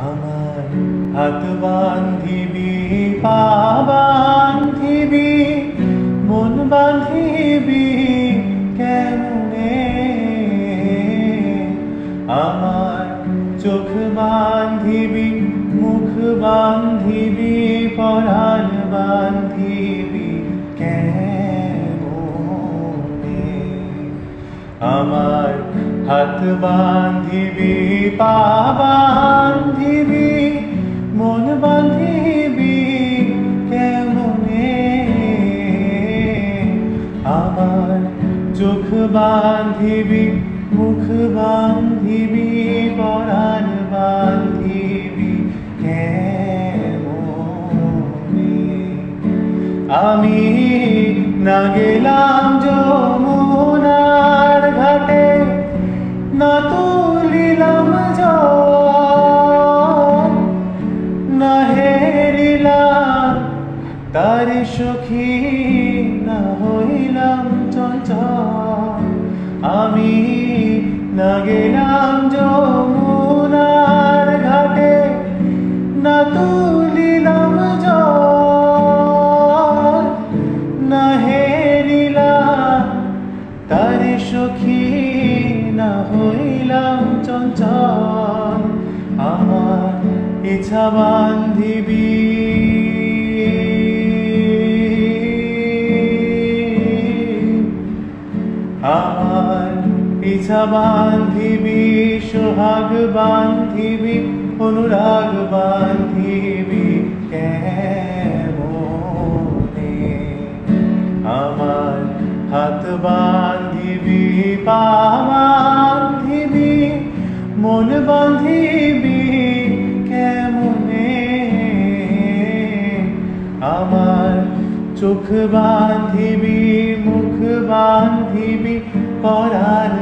আমার হাত বান্ধিবি, পা বান্ধিবি, মন বান্ধিবি কেমনে? আমার চোখ বান্ধিবি, মুখ বান্ধিবি, পরাণ বান্ধিবি কেমনে? আমার হাত বান্ধিবি, পা বান্ধিবি, মন বান্ধিবি কেমনে? আমার চোখ বান্ধিবি, মুখ বান্ধিবি, পরাণ বান্ধিবি কেমনে? আমি না গেলাম যমুনার ঘাটে, না তুলিলাম জল, না হেরিলাম তার সখী, না হইলাম চঞ্চল। আমি না গেলাম যমুনার ঘাটে, না তুলিলাম জল, না হেরিলাম তার সখী, না হইলাম চঞ্চল। আমার ইচ্ছা বান্ধিবি, আমার ইচ্ছা বান্ধিবি, সোহাগ বান্ধিবি, অনুরাগ বান্ধিবি কেমনে? আমার হাত বান্ধিবি, পা বান্ধিবি, মন বান্ধিবি কেমনে? আমার চোখ বান্ধিবি, মুখ বান্ধিবি, পরাণ